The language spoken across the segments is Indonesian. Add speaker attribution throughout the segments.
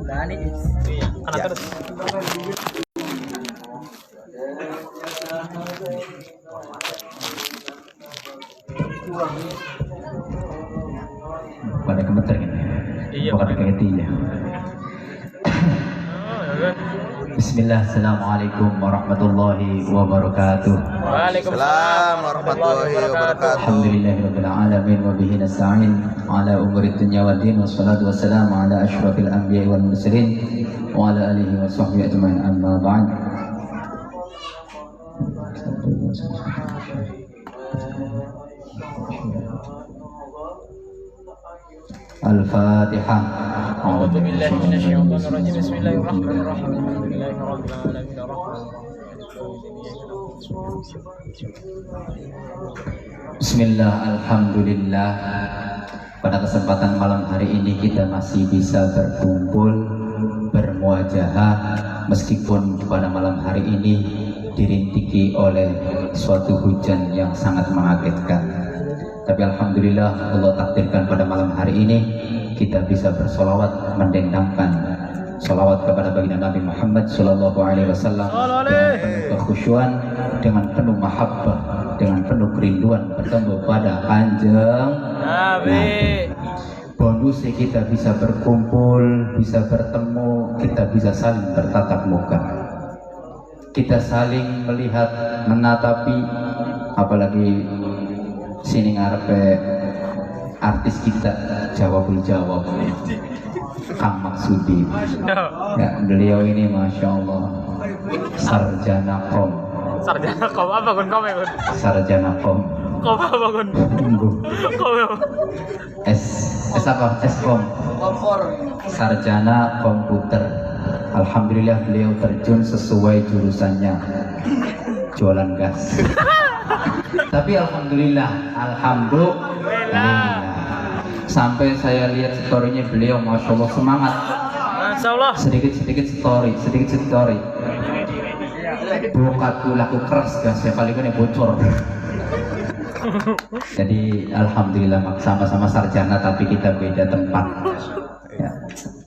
Speaker 1: Dani.
Speaker 2: Iya, karena terus.
Speaker 3: Pada gemeter kan?
Speaker 2: Iya.
Speaker 3: Pada kehatinya. Bismillah, assalamualaikum warahmatullahi wabarakatuh.
Speaker 2: Waalaikumsalam warahmatullahi wabarakatuh.
Speaker 3: Alhamdulillahirabbil alamin wa bihi nasta'in ala umuri dunya waddin wassalatu wassalamu ala asyrafil anbiya'i wal mursalin wa ala alihi wa sahbihi ajmain amma ba'd. Al-Fatihah.
Speaker 2: A'udzu billahi minasyaitonir rajim. Bismillahirrahmanirrahim. Alhamdulillahirabbil alamin
Speaker 3: Bismillah, alhamdulillah. Pada kesempatan malam hari ini kita masih bisa berkumpul, bermuajahah, meskipun pada malam hari ini dirintiki oleh suatu hujan yang sangat mengagetkan. Tapi alhamdulillah Allah takdirkan pada malam hari ini kita bisa bersolawat, mendendangkan solawat kepada baginda Nabi Muhammad Sallallahu Alaihi Wasallam dengan penuh kekhusyuan, dengan penuh mahabbah, dengan penuh kerinduan bertemu pada Kanjeng Nabi. Bonusnya kita bisa berkumpul, bisa bertemu, kita bisa saling bertatap muka, kita saling melihat, menatapi, apalagi sini ngarepe artis kita jawabul jawab Kang Maksudi. Ya, beliau ini masya Allah sarjana kom.
Speaker 2: Sarjana kom apa kun kom ya kun?
Speaker 3: Sarjana kom.
Speaker 2: Kom apa kun? Kom apa?
Speaker 3: S apa? S kom. Sarjana komputer. Alhamdulillah beliau terjun sesuai jurusannya, jualan gas. Tapi alhamdulillah sampai saya lihat storynya beliau, masya Allah semangat.
Speaker 2: Masya Allah.
Speaker 3: Sedikit story. Bokatku laku keras gas ya kali ini bocor. Jadi alhamdulillah sama-sama sarjana tapi kita beda tempat. Ya,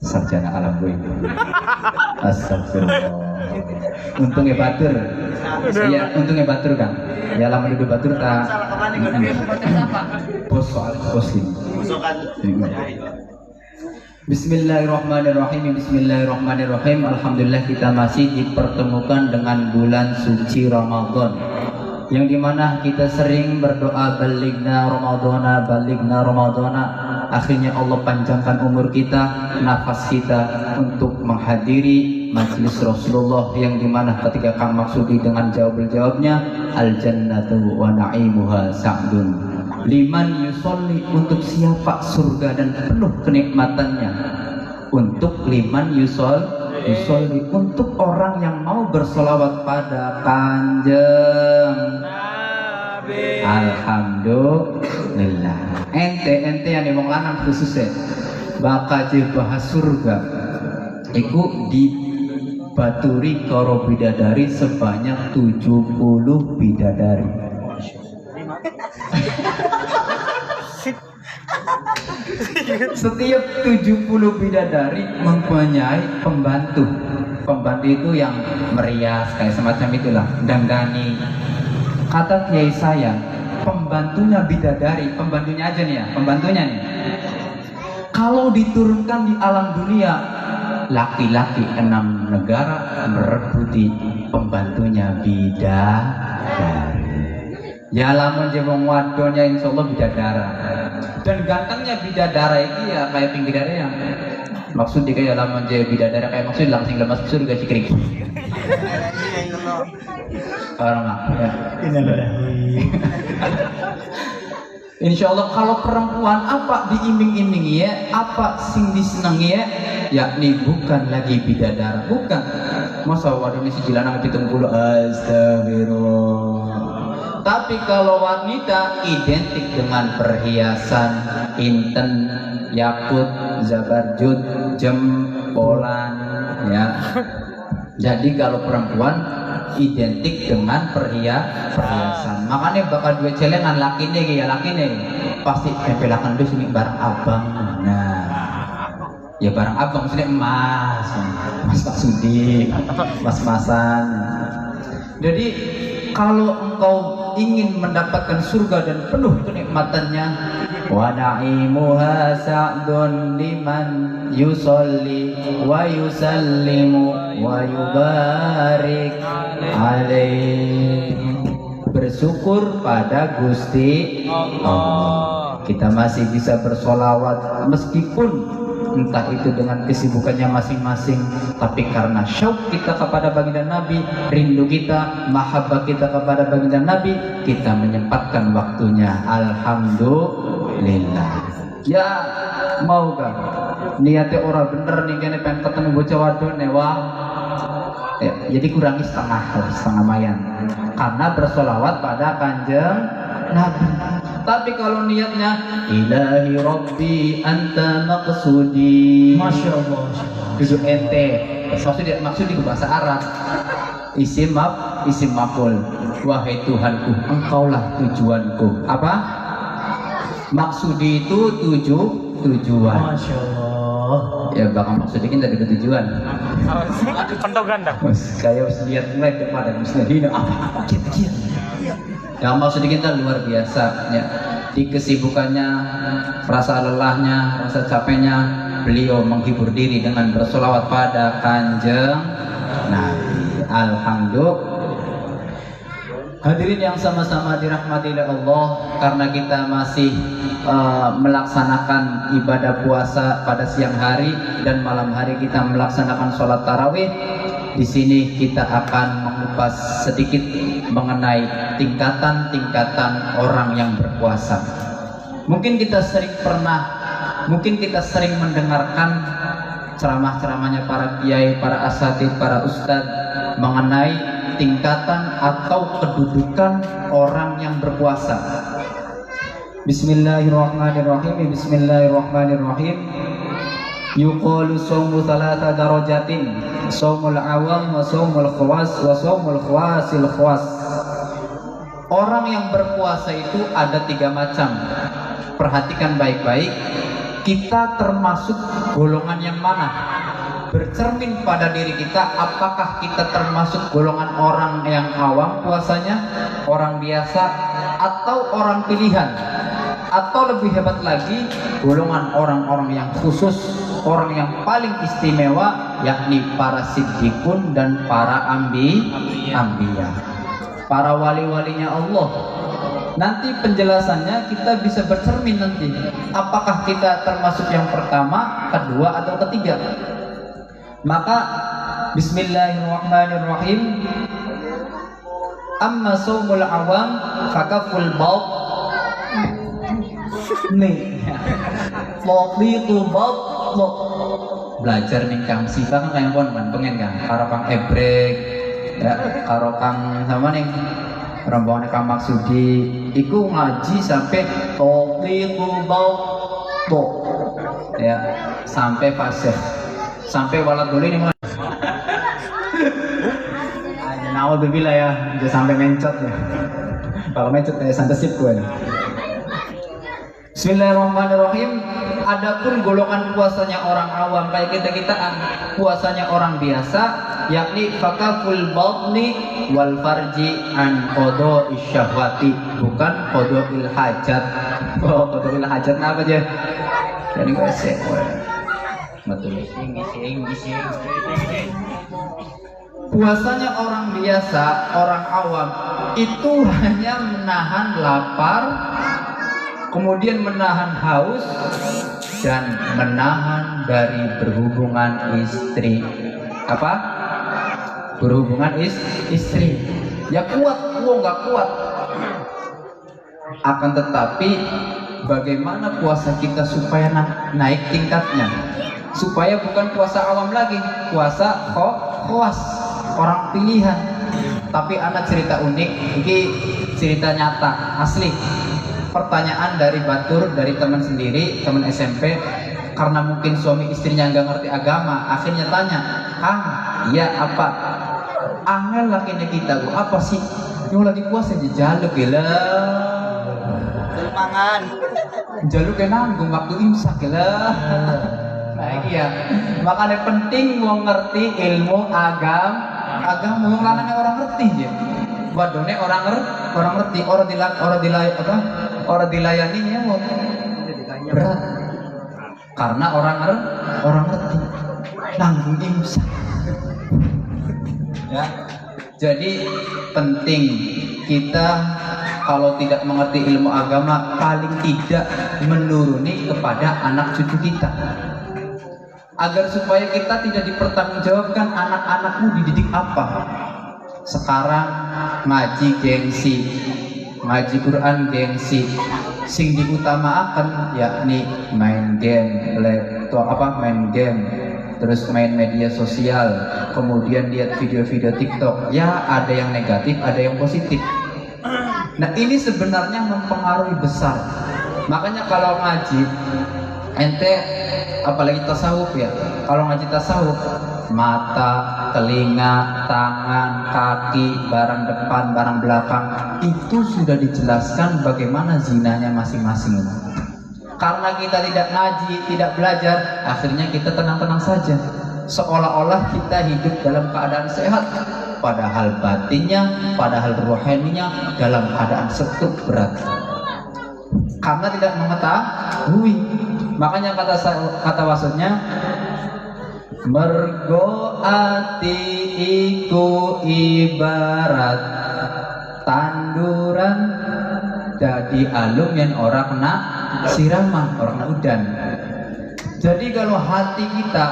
Speaker 3: sarjana alam gue. Astagfirullah. Untungnya batur. Iya, untungnya batur kan. Ya lama duduk batur tak. Bos ini. Bismillahirrahmanirrahim. Alhamdulillah kita masih dipertemukan dengan bulan suci Ramadan, yang dimana kita sering berdoa baligna Ramadana. Akhirnya Allah panjangkan umur kita, nafas kita untuk menghadiri majelis Rasulullah, yang dimana ketika Kang Maksudi dengan jawabnya al jannatu wa na'imuha sa'dun liman yusolli, untuk siapa surga dan penuh kenikmatannya, untuk liman yusolli, untuk orang yang mau bersolawat pada Kanjeng Nabi. Alhamdulillah. Ente yang wong lanang khususnya bakal bahas surga iku dibaturi karo bidadari sebanyak 70 bidadari. Setiap 70 bidadari mempunyai pembantu itu yang merias kayak semacam itulah, dandani. Kata kiai saya, pembantunya bidadari, pembantunya aja nih ya, pembantunya nih, kalau diturunkan di alam dunia, laki-laki 6 negara merebuti pembantunya bidadari. Ya lamun jemong wadonya insyaallah bidadara. Dan gantengnya bidadara ini ya kayak pinggir yang maksud kayak lamun je bidadara kayak maksud langsung lemas surga cikring. Orang ya. Insyaallah kalau perempuan apa diiming-imingi ya, apa sing disenangi ya, yakni bukan lagi bidadara, bukan. Masa wadone si jilanang 70, astagfirullah. Tapi kalau wanita identik dengan perhiasan inten, yakut, zabarjud, jempolan, ya. Jadi kalau perempuan identik dengan perhiasan. Makanya bakal dua celengan laki nih pasti tempelakan dulu sini bareng abang. Nah, Ya barang apa maksudnya emas, mas Sudi, mas-masan. Jadi kalau engkau ingin mendapatkan surga dan penuh kenikmatannya, wa na'imuha sa'dun liman yusolli wa yusallimu wa yubarik alaih. Bersyukur pada Gusti Allah. Kita masih bisa bersolawat meskipun entah itu dengan kesibukannya masing-masing, tapi karena syauq kita kepada baginda Nabi, rindu kita, mahabbah kita kepada baginda Nabi, kita menyempatkan waktunya. Alhamdulillah. Ya mau kan niatnya orang bener nih, kene pengen ketemu bocah wadon newa ya, jadi kurangi setengah mayan karena bersolawat pada kanjeng Nabi. Tapi kalau niatnya ilahi rabbi anta maqsudi, masya Allah, duduk ente, maksud di bahasa Arab, isim maf'ul, wahai Tuhanku engkaulah tujuanku. Apa maksudi itu? Tujuan. Masya Allah. Ya bakal maksudnya kita ada tujuan.
Speaker 2: Kontol ganda.
Speaker 3: Kayak harus lihat mulai kepada muslimin apa kita. Yang maksudnya kita luar biasa ya. Di kesibukannya, rasa lelahnya, rasa capeknya, beliau menghibur diri dengan bersolawat pada kanjeng Nabi. Alhamdulillah. Hadirin yang sama-sama dirahmati oleh Allah, karena kita masih melaksanakan ibadah puasa pada siang hari dan malam hari kita melaksanakan sholat tarawih. Di sini kita akan mengupas sedikit mengenai tingkatan-tingkatan orang yang berpuasa. Mungkin kita sering mendengarkan ceramah-ceramahnya para kiai, para asatidz, para ustadz mengenai tingkatan atau kedudukan orang yang berpuasa. Bismillahirrahmanirrahim. Bismillahirrahmanirrahim. Yuqalu shaumu thalatha darajatin, shaumul awam wa shaumul khawas wa shaumul khawasil khawas. Orang yang berpuasa itu ada 3 macam. Perhatikan baik-baik, kita termasuk golongan yang mana? Bercermin pada diri kita, apakah kita termasuk golongan orang yang awam puasanya, orang biasa, atau orang pilihan, atau lebih hebat lagi golongan orang-orang yang khusus, orang yang paling istimewa, yakni para siddiqun dan para anbiya, para wali-walinya Allah. Nanti penjelasannya kita bisa bercermin nanti, apakah kita termasuk yang pertama, kedua, atau ketiga. Maka bismillahirrahmanirrahim. Amma saumul awam fakaful baut nih loqitu baut lo belajar nih Kang Siva kan kayak pon pengen kan karo Kang Ebrek ya, karo Kang sama nih rombongan Kang Maksudi iku ngaji sampai loqitu baut to ya, sampai fase sampai walat dulu nih mas. Aja nawal bila ya, udah sampai mencot ya. Kalau mencot kayak santasip gue. Bismillahirrahmanirrahim. Adapun golongan puasanya orang awam kayak kita-kitaan, puasanya orang biasa, yakni fakaful batni wal farji an qada'i syahwati, bukan qada'il hajat. Oh, qada'il hajat apa aja? Jadi gue sih. Betul. Puasanya orang biasa, orang awam itu hanya menahan lapar, kemudian menahan haus, dan menahan dari berhubungan istri. Apa? Berhubungan istri. Ya kuat, nggak kuat. Akan tetapi bagaimana puasa kita supaya naik tingkatnya? Supaya bukan puasa awam lagi, puasa khawas, orang pilihan. Tapi anak cerita unik, ini cerita nyata, asli. Pertanyaan dari batur, dari teman sendiri, teman SMP, karena mungkin suami istrinya nggak ngerti agama, akhirnya tanya, Kang, iya apa? Angel laki kita, apa sih? Yang lagi puasa jaluk gila. Mangan. Jaluk nanggung waktu imsak gila. Nah iya, makanya penting mau ngerti ilmu agama wong lanang orang ngerti ya. Wadone orang ngerti, orang dilayani ya mau berat. Karena orang ngerti. Nanggung imsak. Ya. Jadi penting kita kalau tidak mengerti ilmu agama paling tidak menuruni kepada anak cucu kita. Agar supaya kita tidak dipertanggungjawabkan anak-anakmu dididik apa. Sekarang ngaji gengsi, ngaji Quran gengsi, sing diutamakan yakni main game, main game, terus main media sosial, kemudian lihat video-video TikTok. Ya ada yang negatif, ada yang positif. Nah ini sebenarnya mempengaruhi besar. Makanya kalau ngaji, ente apalagi tasawuf ya, kalau ngaji tasawuf, mata, telinga, tangan, kaki, barang depan, barang belakang, itu sudah dijelaskan bagaimana zinanya masing-masing. Karena kita tidak ngaji, tidak belajar, akhirnya kita tenang-tenang saja, seolah-olah kita hidup dalam keadaan sehat, padahal batinnya, padahal rohaninya dalam keadaan setuk berat. Karena tidak mengetahui. Makanya kata wasatnya, mergo ati iku ibarat tanduran dadi alum yang ora kena siraman, ora kena udan. Jadi kalau hati kita,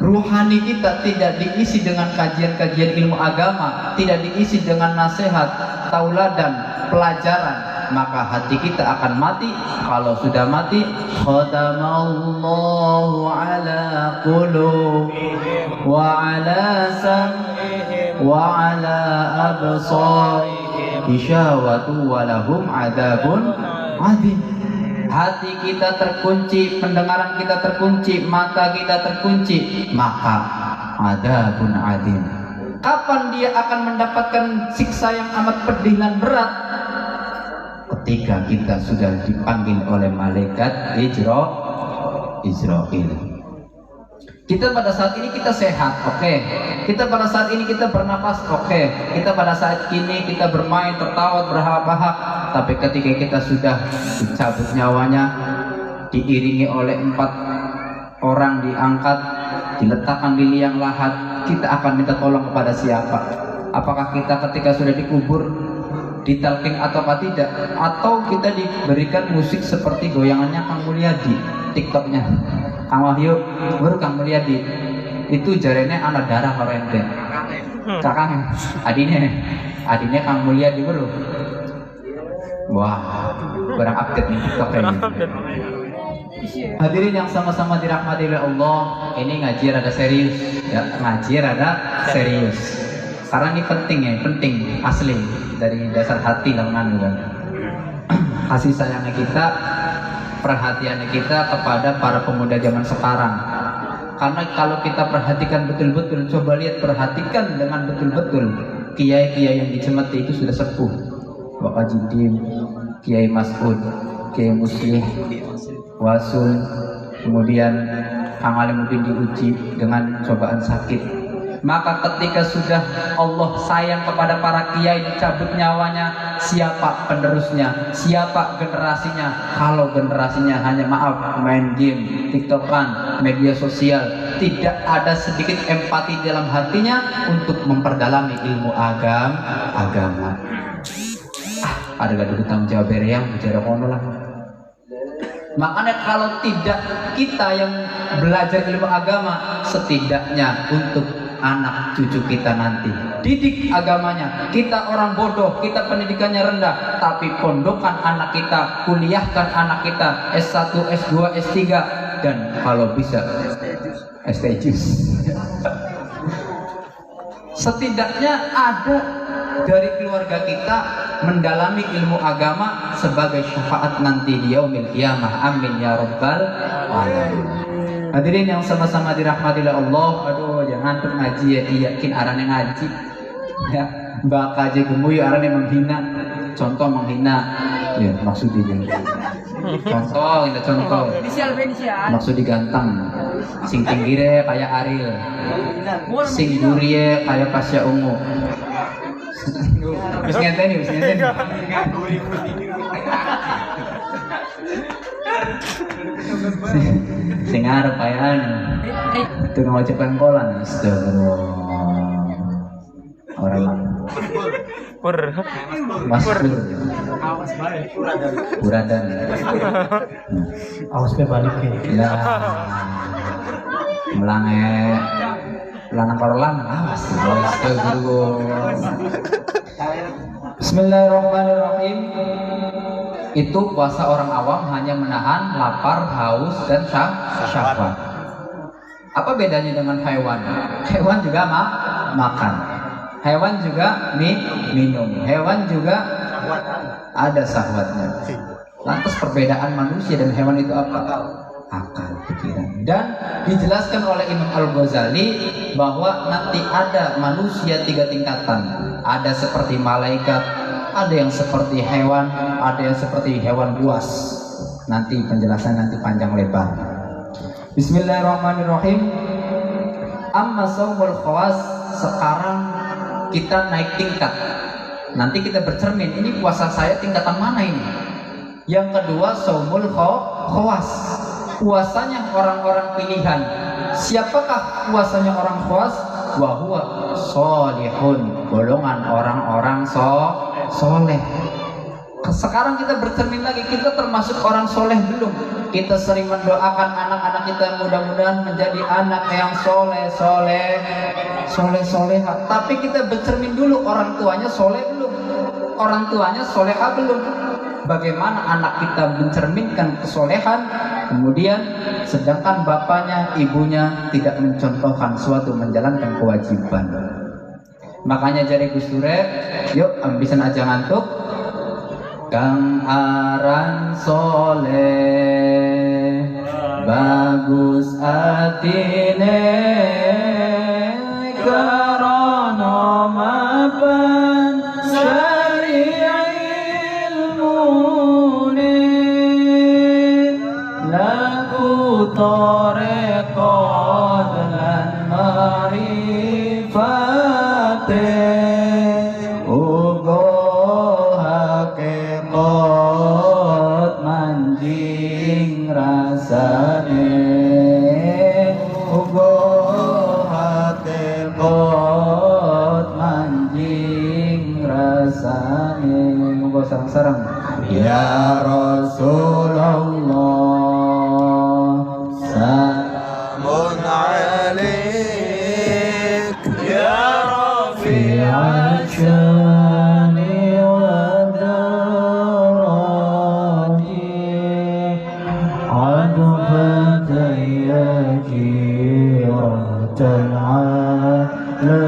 Speaker 3: ruhani kita tidak diisi dengan kajian-kajian ilmu agama, tidak diisi dengan nasihat, tauladan, pelajaran, maka hati kita akan mati. Kalau sudah mati, khatamallahu ala qulubihim wa ala sam'ihim wa ala absarihim gishawatu wa lahum adzabun adzim. Hati kita terkunci, pendengaran kita terkunci, mata kita terkunci, maka adzabun adzim. Kapan dia akan mendapatkan siksa yang amat pedih dan berat? Ketika kita sudah dipanggil oleh malaikat Israel. Kita pada saat ini kita sehat, oke. Kita pada saat ini kita bernapas, oke. Kita pada saat ini kita bermain, tertawa, berhahak-hahak. Tapi ketika kita sudah dicabut nyawanya, diiringi oleh 4 orang diangkat, diletakkan di liang lahat, kita akan minta tolong kepada siapa? Apakah kita ketika sudah dikubur ditalking atau tidak, atau kita diberikan musik seperti goyangannya Kang Mulyadi TikToknya Kang Wahyu baru Kang Mulyadi itu jarene anak darah kalau ente kakang adine Kang Mulyadi baru. Wah kurang update nih TikTok ini. Hadirin yang sama-sama dirahmati oleh Allah, ini ngaji rada serius ya, ngaji rada serius karena ini penting ya, penting asli dari dasar hati lengan kan. Kasih sayangnya kita, perhatiannya kita kepada para pemuda zaman sekarang. Karena kalau kita perhatikan betul-betul, coba lihat, perhatikan dengan betul-betul, kiai-kiai yang dicemeti itu sudah sepuh. Bapak Jidim, Kiai Mas'ud, Kiai Muslim, Wasul, kemudian Kang Alimuddin diuji dengan cobaan sakit. Maka ketika sudah Allah sayang kepada para kiai, dicabut nyawanya, siapa penerusnya, siapa generasinya? Kalau generasinya hanya main game, TikTokan, media sosial, tidak ada sedikit empati dalam hatinya untuk memperdalami ilmu agama. Ada gak tanggung jawab yang bicara kono lah. Makanya kalau tidak kita yang belajar ilmu agama, setidaknya untuk anak cucu kita nanti didik agamanya. Kita orang bodoh, kita pendidikannya rendah, tapi pondokkan anak kita, kuliahkan anak kita S1, S2, S3, dan kalau bisa STJus. Setidaknya ada dari keluarga kita mendalami ilmu agama sebagai syafaat nanti di yaumil qiyamah. Amin ya rabbal alamin. Hadirin yang sama-sama dirahmati oleh Allah, aduh jangan tuh ngaji ya, yakin arane ngaji ya, mbak kaji gemuy arane menghina, contoh menghina ya maksudnya Contoh, kita contoh. Maksud diganteng. Sing tinggire kayak Ariel. Sing gurie kayak Pasya Ungu. Wis ngenteni. Sing arep ayaan. Itu ngocek pengkolan. Astagfirullah. Orang
Speaker 2: Pur.
Speaker 3: Mas Pur. Buradan.
Speaker 1: Awas pe balik ke.
Speaker 3: Ya. Melange lanang korolan. Awas. Astagfirullah. Bismillahirrahmanirrahim. Itu puasa orang awam hanya menahan lapar, haus, dan syahwat. Apa bedanya dengan hewan? Hewan juga makan. Hewan juga minum. Hewan juga ada syahwatnya. Lantas perbedaan manusia dan hewan itu apa? Akal, pikiran. Dan dijelaskan oleh Imam Al-Ghazali bahwa nanti ada manusia 3 tingkatan. Ada seperti malaikat, ada yang seperti hewan, ada yang seperti hewan buas. Nanti penjelasan nanti panjang lebar. Bismillahirrahmanirrahim. Amma saumul khawas. Sekarang kita naik tingkat. Nanti kita bercermin, ini puasa saya tingkatan mana ini? Yang kedua, saumul khawas. Puasanya orang-orang pilihan. Siapakah puasanya orang khawas? Wa huwa sholihun, golongan orang-orang soleh. Sekarang kita bercermin lagi, kita termasuk orang soleh belum? Kita sering mendoakan anak-anak kita mudah-mudahan menjadi anak yang soleh-soleha. Tapi kita bercermin dulu, orang tuanya soleh belum? Orang tuanya soleha belum? Bagaimana anak kita mencerminkan kesolehan, kemudian sedangkan bapaknya, ibunya tidak mencontohkan suatu menjalankan kewajiban. Makanya jari Gus Dur, yuk ambisan aja ngantuk. Kang aran soleh bagus atine karono mapan syari ilmune lagu torekot lan marifate ugo hakikat manjing rasane ugo hakikat manjing rasane ugo sarang-sarang ya Rasulullah salamun alaik ya rafi'al syani wa darani adbata ya jiratal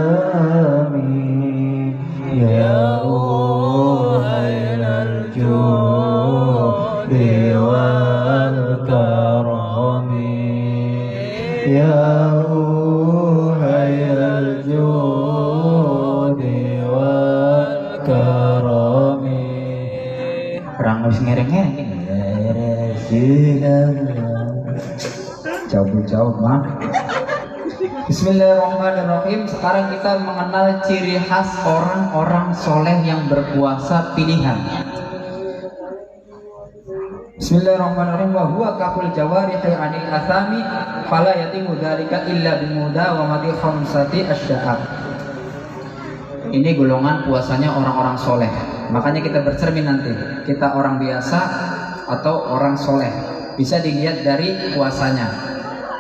Speaker 3: alamin ya ruhailal judi wal karami ya ruhailal judi wal karami. Perang wis ngereng-ngereng ini. Jauh-jauh mah. Bismillahirrahmanirrahim. Sekarang kita mengenal ciri khas orang-orang soleh yang berpuasa pilihan. Bismillahirrahmanirrahim. Wa huwa kaful jawarihi anil athami fala yatimu dzalika illa bimuda wa madi khamsati asya'ab. Ini golongan puasanya orang-orang soleh. Makanya kita bercermin nanti, kita orang biasa atau orang soleh, bisa dilihat dari puasanya.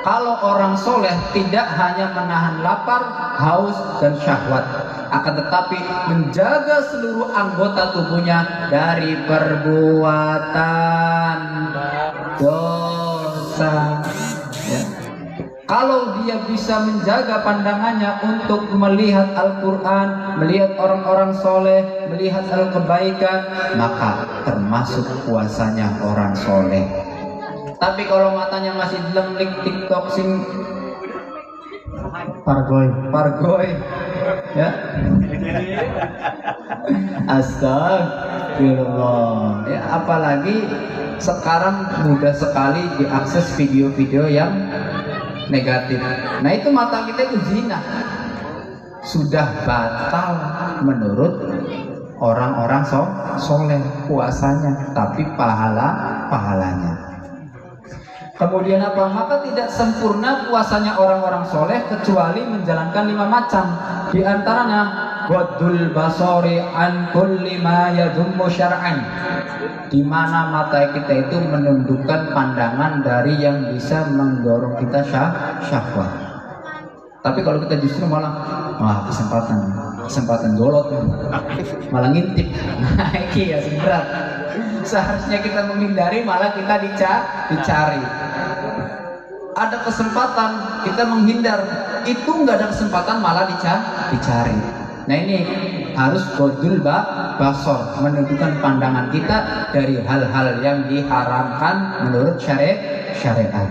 Speaker 3: Kalau orang soleh tidak hanya menahan lapar, haus, dan syahwat, akan tetapi menjaga seluruh anggota tubuhnya dari perbuatan dosa. Ya. Kalau dia bisa menjaga pandangannya untuk melihat Al-Quran, melihat orang-orang soleh, melihat kebaikan, maka termasuk puasanya orang soleh. Tapi kalau matanya masih delenglik TikTok sing pargoy, ya. Astagfirullah. Ya, apalagi sekarang mudah sekali diakses video-video yang negatif. Nah itu mata kita itu zina, sudah batal menurut orang-orang soleh puasanya, tapi pahalanya. Kemudian apa? Maka tidak sempurna puasanya orang-orang soleh kecuali menjalankan 5 macam. Di antaranya ghaddul basari an kulli ma yadhummu syar'an, di mana mata kita itu menundukkan pandangan dari yang bisa mendorong kita syahwat. Tapi kalau kita justru malah kesempatan golot, malah ngintip, nah ini ya berat. Seharusnya kita menghindari, malah kita dicari. Ada kesempatan kita menghindar, itu nggak ada kesempatan malah dicari. Nah ini harus ghaddul basar, menundukkan pandangan kita dari hal-hal yang diharamkan menurut syariat.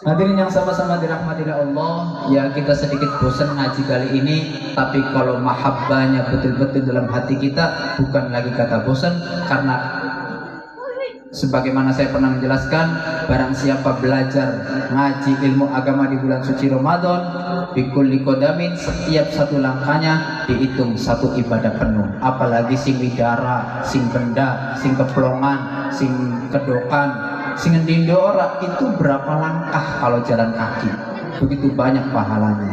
Speaker 3: Hadirin yang sama-sama dirahmati Allah, ya kita sedikit bosan ngaji kali ini, tapi kalau mahabbahnya betul-betul dalam hati kita, bukan lagi kata bosan, karena sebagaimana saya pernah menjelaskan, barang siapa belajar ngaji ilmu agama di bulan suci Ramadan, bikulli qadamin, setiap satu langkahnya dihitung satu ibadah penuh. Apalagi sing widara, sing benda, sing keplongan, sing kedokan, sing ndindo ora, itu berapa langkah kalau jalan kaki? Begitu banyak pahalanya.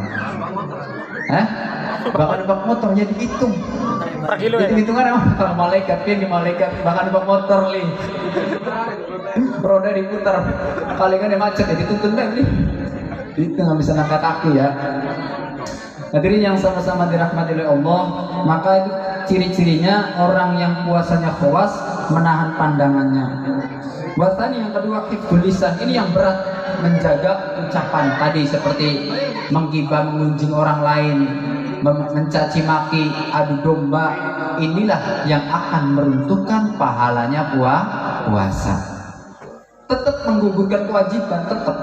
Speaker 3: Bahkan numpak motornya dihitung. Hitung-hitungan emang kalau malaikat, di malaikat bahkan numpak motor li. Roda diputar, kali kan macet ya dituntun deh li. Itu nggak bisa langkah kaki ya. Hadirin yang sama-sama dirahmati oleh Allah, maka itu ciri-cirinya orang yang puasanya khawas, menahan pandangannya. Bahkan yang kedua hifdzul lisan, ini yang berat, menjaga ucapan tadi seperti menggibah, mengunjing orang lain, mencaci maki, adu domba. Inilah yang akan meruntuhkan pahalanya puasa. Tetap menggugurkan kewajiban, tetap.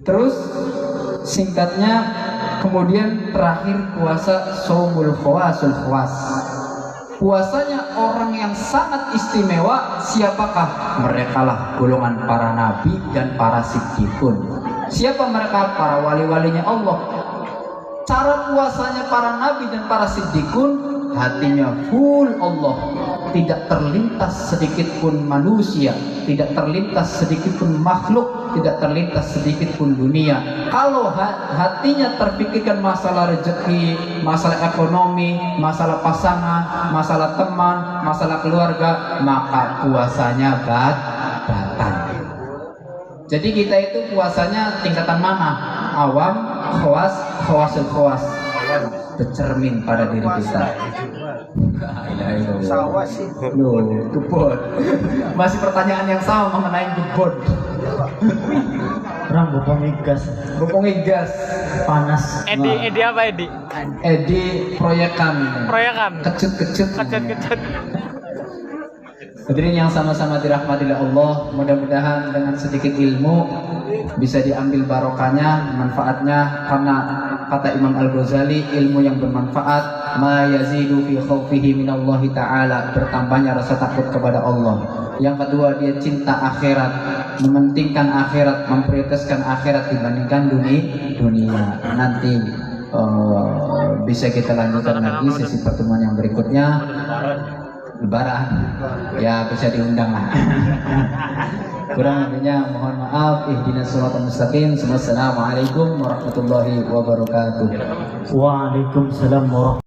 Speaker 3: Terus singkatnya, kemudian terakhir puasa shaumul khawasul khawas. Puasanya orang yang sangat istimewa, siapakah? Merekalah golongan para nabi dan para siddiqun. Siapa mereka? Para wali-walinya Allah. Cara puasanya para nabi dan para siddiqun, hatinya full Allah, tidak terlintas sedikit pun manusia, tidak terlintas sedikit pun makhluk, tidak terlintas sedikit pun dunia. Kalau hatinya terpikirkan masalah rezeki, masalah ekonomi, masalah pasangan, masalah teman, masalah keluarga, maka puasanya batal. Jadi kita itu puasanya tingkatan mana? Awam, khawas, khawasul khawas. Bercermin pada diri kita. Gebod. Masih pertanyaan yang sama mengenai gebod.
Speaker 1: Orang bopongi gas panas.
Speaker 2: Edi apa Edi?
Speaker 3: Edi proyekan. Kecut. Hadirin yang sama-sama dirahmati Allah, mudah-mudahan dengan sedikit ilmu bisa diambil barokahnya, manfaatnya, karena kata Imam Al-Ghazali, ilmu yang bermanfaat ma yazidu fi khaufihi minallahi ta'ala, bertambahnya rasa takut kepada Allah. Yang kedua, dia cinta akhirat, mementingkan akhirat, memprioritaskan akhirat dibandingkan dunia. Nanti bisa kita lanjutkan lagi sesi pertemuan yang berikutnya. Lebaran ya bisa diundang lah. Kurang lebihnya mohon maaf. Ihdinas shiratal mustaqim. Assalamualaikum warahmatullahi wabarakatuh.
Speaker 1: Waalaikumsalam warahmatullahi wabarakatuh.